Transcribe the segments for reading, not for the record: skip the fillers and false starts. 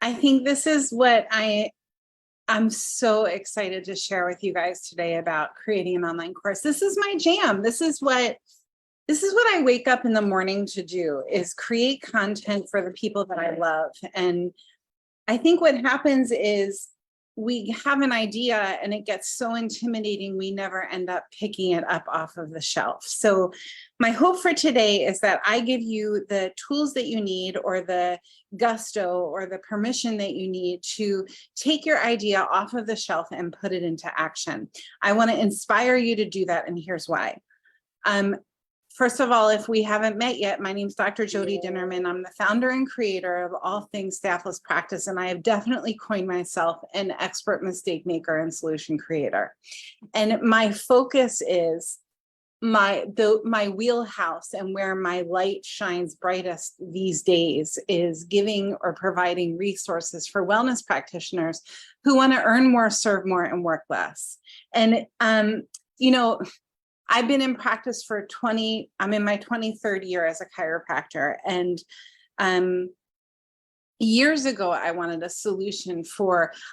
I think this is what I'm so excited to share with you guys today about creating an online course. This is my jam. This is what I wake up in the morning to do, is create content for the people that I love. And I think what happens is we have an idea and it gets so intimidating, we never end up picking it up off of the shelf. So my hope for today is that I give you the tools that you need, or the gusto, or the permission that you need to take your idea off of the shelf and put it into action. I want to inspire you to do that, and here's why. First of all, if we haven't met yet, my name is Dr. Jody Dinnerman. I'm the founder and creator of all things Staffless Practice, and I have definitely coined myself an expert mistake maker and solution creator. And my focus is my wheelhouse, and where my light shines brightest these days is giving or providing resources for wellness practitioners who want to earn more, serve more, and work less. And I've been in practice for I'm in my 23rd year as a chiropractor. And years ago, I wanted a solution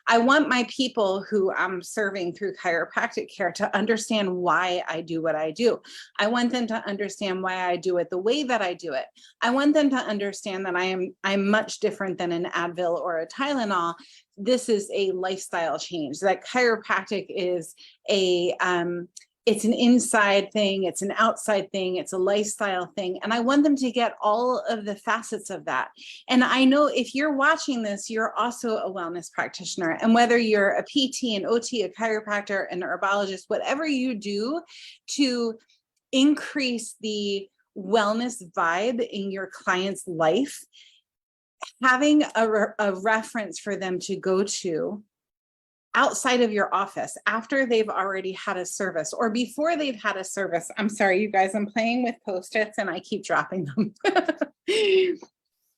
I want my people who I'm serving through chiropractic care to understand why I do what I do. I want them to understand why I do it the way that I do it. I want them to understand that I'm much different than an Advil or a Tylenol. This is a lifestyle change. That chiropractic is it's an inside thing, it's an outside thing, it's a lifestyle thing. And I want them to get all of the facets of that. And I know if you're watching this, you're also a wellness practitioner. And whether you're a PT, an OT, a chiropractor, an herbologist, whatever you do to increase the wellness vibe in your client's life, having a reference for them to go to outside of your office after they've already had a service or before they've had a service. I'm sorry, you guys, I'm playing with Post-its and I keep dropping them.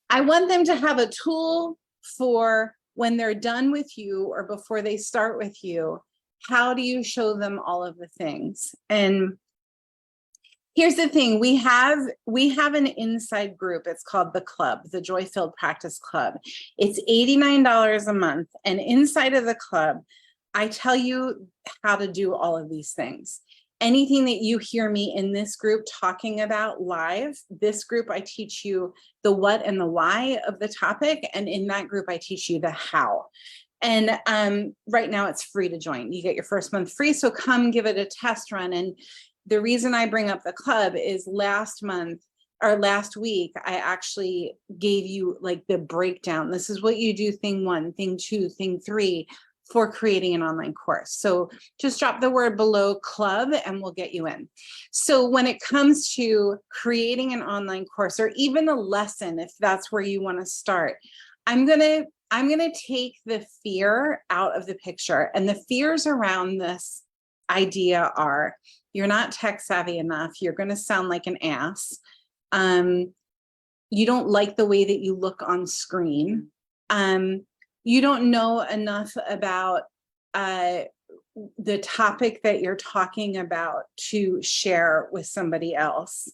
I want them to have a tool for when they're done with you or before they start with you. How do you show them all of the things? And here's the thing, we have an inside group. It's called the club, the Joy-Filled Practice Club. It's $89 a month. And inside of the club, I tell you how to do all of these things. Anything that you hear me in this group talking about live, this group, I teach you the what and the why of the topic. And in that group, I teach you the how. And right now it's free to join. You get your first month free. So come give it a test run. And the reason I bring up the club is last week, I actually gave you like the breakdown. This is what you do, thing 1, thing 2, thing 3 for creating an online course. So just drop the word below club and we'll get you in. So when it comes to creating an online course or even a lesson, if that's where you want to start, I'm going to take the fear out of the picture. And the fears around this idea are, you're not tech savvy enough. You're going to sound like an ass. You don't like the way that you look on screen. You don't know enough about the topic that you're talking about to share with somebody else.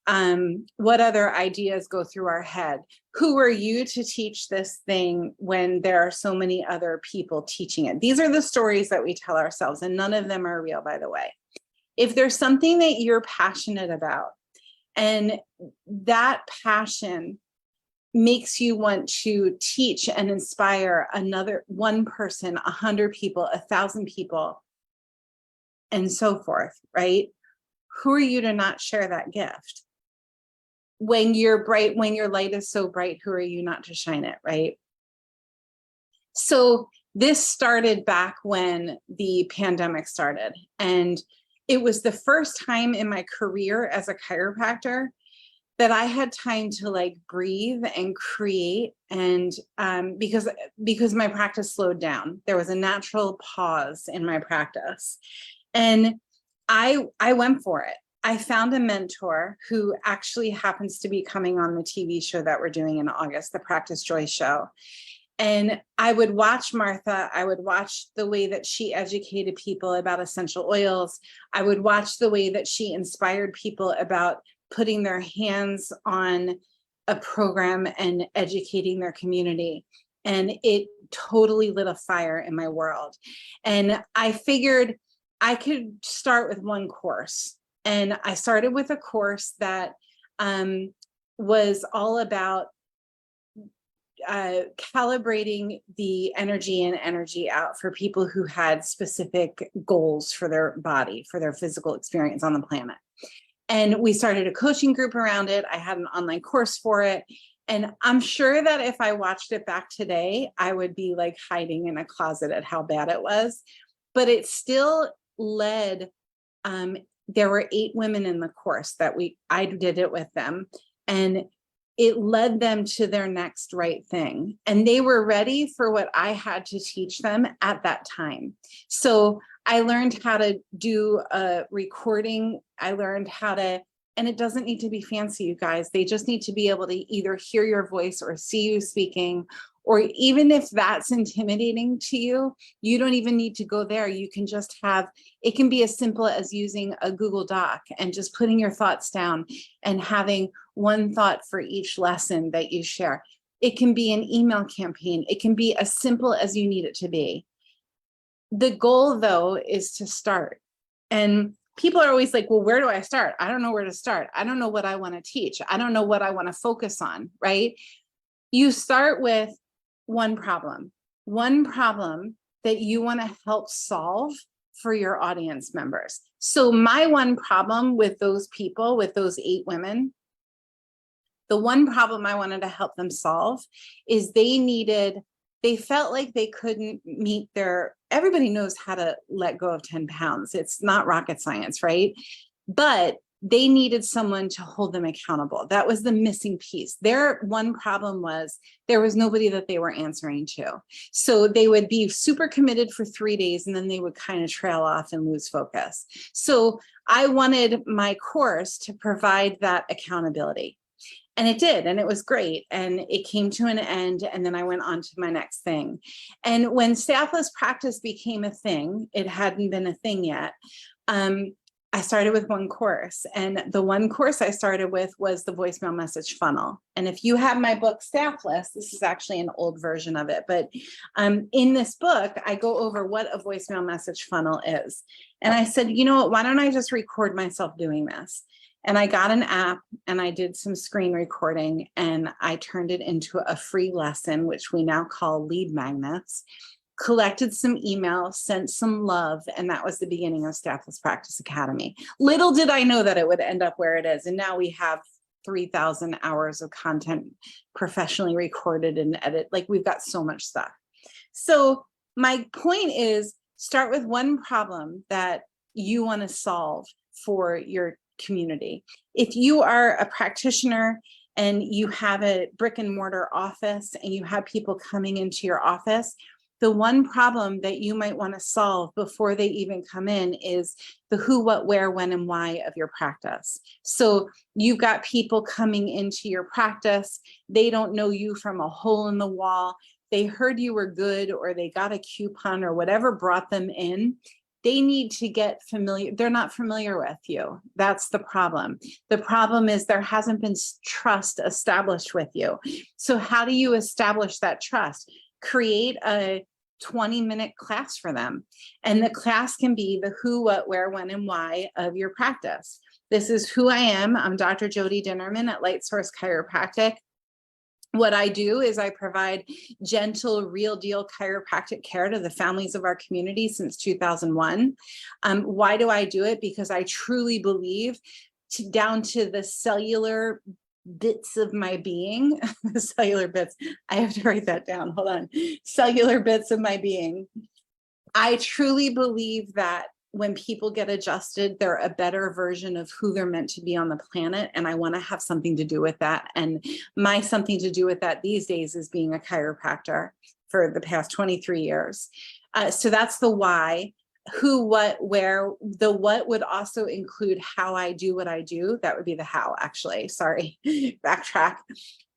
What other ideas go through our head? Who are you to teach this thing when there are so many other people teaching it? These are the stories that we tell ourselves, and none of them are real, by the way. If there's something that you're passionate about and that passion makes you want to teach and inspire one person, 100 people, 1,000 people, and so forth, right? Who are you to not share that gift? When you're bright, when your light is so bright, who are you not to shine it, right? So this started back when the pandemic started, and it was the first time in my career as a chiropractor that I had time to like breathe and create. And because my practice slowed down, there was a natural pause in my practice. And I went for it. I found a mentor who actually happens to be coming on the TV show that we're doing in August, the Practice Joy Show. And I would watch Martha. I would watch the way that she educated people about essential oils. I would watch the way that she inspired people about putting their hands on a program and educating their community. And it totally lit a fire in my world. And I figured I could start with one course. And I started with a course that was all about calibrating the energy in, energy out for people who had specific goals for their body, for their physical experience on the planet. And we started a coaching group around it. I had an online course for it. And I'm sure that if I watched it back today, I would be like hiding in a closet at how bad it was. But it still led, there were 8 women in the course that I did it with them. And it led them to their next right thing. And they were ready for what I had to teach them at that time. So I learned how to do a recording. I learned how to, and it doesn't need to be fancy, you guys. They just need to be able to either hear your voice or see you speaking. Or even if that's intimidating to you, you don't even need to go there. You can just have, it can be as simple as using a Google Doc and just putting your thoughts down and having one thought for each lesson that you share. It can be an email campaign. It can be as simple as you need it to be. The goal, though, is to start. And people are always like, well, where do I start? I don't know where to start. I don't know what I want to teach. I don't know what I want to focus on, right? You start with one problem that you want to help solve for your audience members. So my one problem with those people, with those 8 women, the one problem I wanted to help them solve is they felt like they couldn't meet everybody knows how to let go of 10 pounds. It's not rocket science, right? But they needed someone to hold them accountable. That was the missing piece. Their one problem was there was nobody that they were answering to. So they would be super committed for 3 days and then they would kind of trail off and lose focus. So I wanted my course to provide that accountability. And it did, and it was great. And it came to an end, and then I went on to my next thing. And when Staffless Practice became a thing, it hadn't been a thing yet, I started with one course. And the one course I started with was the voicemail message funnel. And if you have my book, Staffless, this is actually an old version of it, but in this book, I go over what a voicemail message funnel is. And I said, you know what, why don't I just record myself doing this? And I got an app and I did some screen recording and I turned it into a free lesson, which we now call lead magnets, collected some emails, sent some love. And that was the beginning of Staffless Practice Academy. Little did I know that it would end up where it is. And now we have 3,000 hours of content professionally recorded and edited. Like we've got so much stuff. So my point is start with one problem that you want to solve for your community. If you are a practitioner and you have a brick and mortar office and you have people coming into your office, the one problem that you might want to solve before they even come in is the who, what, where, when, and why of your practice. So you've got people coming into your practice. They don't know you from a hole in the wall. They heard you were good, or they got a coupon or whatever brought them in. They need to get familiar. They're not familiar with you. That's the problem. The problem is there hasn't been trust established with you. So how do you establish that trust? Create a 20-minute class for them. And the class can be the who, what, where, when, and why of your practice. This is who I am. I'm Dr. Jody Dinnerman at Light Source Chiropractic. What I do is I provide gentle, real deal chiropractic care to the families of our community since 2001. Why do I do it? Because I truly believe down to the cellular bits of my being, the cellular bits, I have to write that down, hold on, cellular bits of my being. I truly believe that when people get adjusted, they're a better version of who they're meant to be on the planet. And I want to have something to do with that. And my something to do with that these days is being a chiropractor for the past 23 years. So that's the why. Who, what, where. The what would also include how I do what I do. That would be the how, actually. Sorry, backtrack.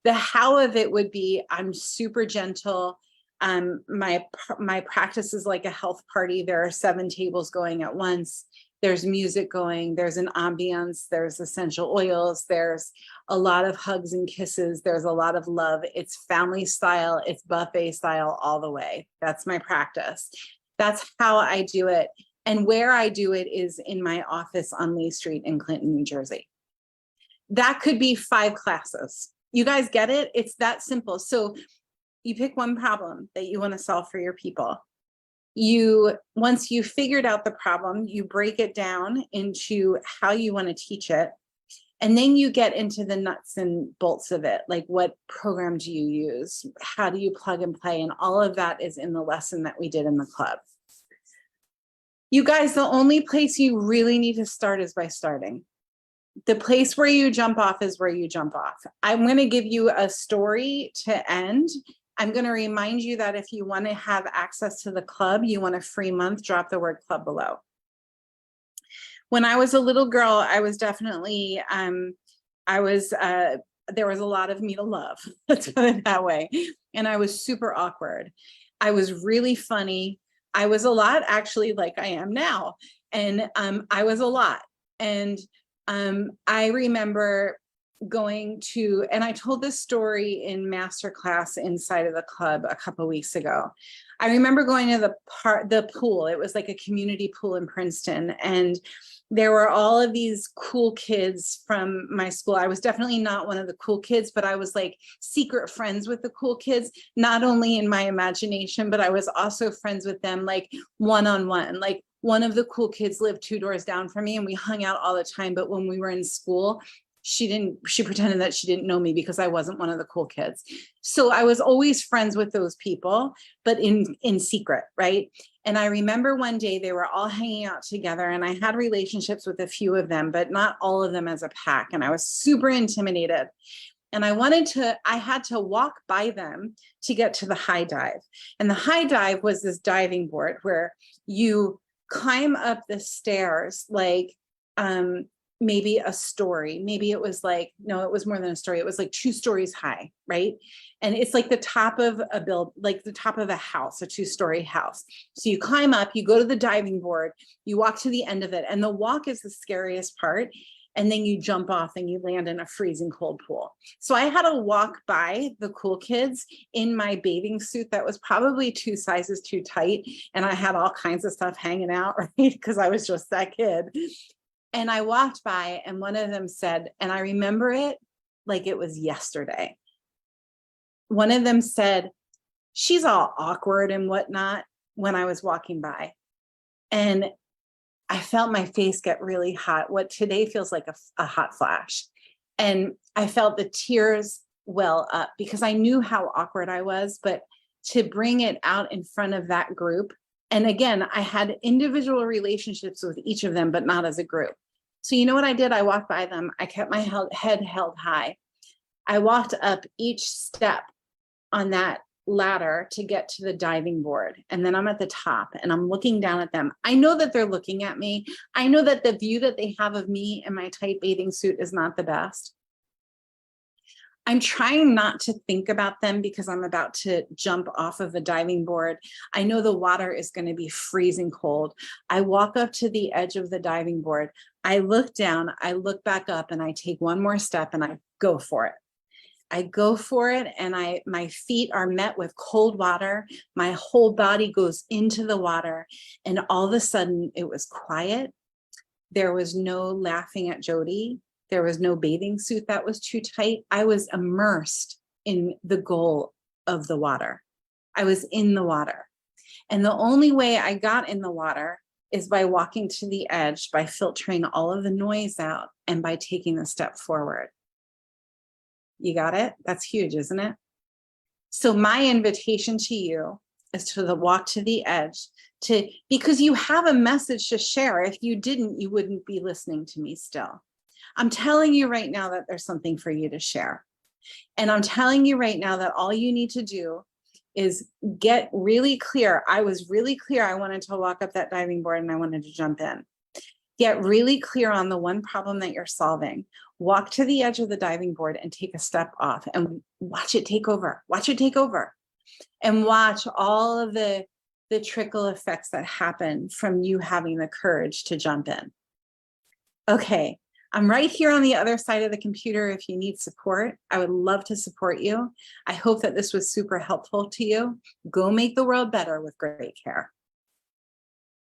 The how of it would be, I'm super gentle. My practice is like a health party. There are 7 tables going at once. There's music going, there's an ambiance, there's essential oils, there's a lot of hugs and kisses, there's a lot of love. It's family style, it's buffet style all the way. That's my practice. That's how I do it. And where I do it is in my office on Lee Street in Clinton, New Jersey. That could be 5 classes. You guys get it? It's that simple. So you pick one problem that you want to solve for your people. Once you figured out the problem, you break it down into how you want to teach it. And then you get into the nuts and bolts of it. Like, what program do you use? How do you plug and play? And all of that is in the lesson that we did in the club. You guys, the only place you really need to start is by starting. The place where you jump off is where you jump off. I'm going to give you a story to end. I'm going to remind you that if you want to have access to the club, you want a free month, drop the word club below. When I was a little girl, I was definitely, there was a lot of me to love, let's put it that way. And I was super awkward. I was really funny. I was a lot, actually, like I am now. And I was a lot. And I remember going to, and I told this story in masterclass inside of the club a couple of weeks ago. I remember going to the pool. It was like a community pool in Princeton, and there were all of these cool kids from my school. I was definitely not one of the cool kids, but I was like secret friends with the cool kids, not only in my imagination, but I was also friends with them, like one-on-one. Like, one of the cool kids lived 2 doors down from me, and we hung out all the time. But when we were in school, she pretended that she didn't know me because I wasn't one of the cool kids. So I was always friends with those people, but in secret, right? And I remember one day they were all hanging out together, and I had relationships with a few of them, but not all of them as a pack. And I was super intimidated. And I had to walk by them to get to the high dive. And the high dive was this diving board where you climb up the stairs, like, maybe a story. Maybe it was like, no, it was more than a story. It was like 2 stories high, right? And it's like the top of like the top of a house, a 2-story house. So you climb up, you go to the diving board, you walk to the end of it. And the walk is the scariest part. And then you jump off and you land in a freezing cold pool. So I had to walk by the cool kids in my bathing suit that was probably 2 sizes too tight. And I had all kinds of stuff hanging out, right? Because I was just that kid. And I walked by, and one of them said, and I remember it like it was yesterday. One of them said, "She's all awkward and whatnot," when I was walking by. And I felt my face get really hot, what today feels like a hot flash. And I felt the tears well up because I knew how awkward I was, but to bring it out in front of that group. And again, I had individual relationships with each of them, but not as a group. So you know what I did? I walked by them. I kept my head held high. I walked up each step on that ladder to get to the diving board. And then I'm at the top and I'm looking down at them. I know that they're looking at me. I know that the view that they have of me in my tight bathing suit is not the best. I'm trying not to think about them because I'm about to jump off of a diving board. I know the water is going to be freezing cold. I walk up to the edge of the diving board. I look down, I look back up, and I take one more step and I go for it. I go for it, and my feet are met with cold water. My whole body goes into the water, and all of a sudden it was quiet. There was no laughing at Jody. There was no bathing suit that was too tight. I was immersed in the goal of the water. I was in the water. And the only way I got in the water is by walking to the edge, by filtering all of the noise out, and by taking a step forward. You got it? That's huge, isn't it? So my invitation to you is to walk to the edge, because you have a message to share. If you didn't, you wouldn't be listening to me still. I'm telling you right now that there's something for you to share. And I'm telling you right now that all you need to do is get really clear. I was really clear. I wanted to walk up that diving board and I wanted to jump in. Get really clear on the one problem that you're solving. Walk to the edge of the diving board and take a step off and watch it take over. Watch it take over. And watch all of the trickle effects that happen from you having the courage to jump in. Okay, I'm right here on the other side of the computer if you need support. I would love to support you. I hope that this was super helpful to you. Go make the world better with great care.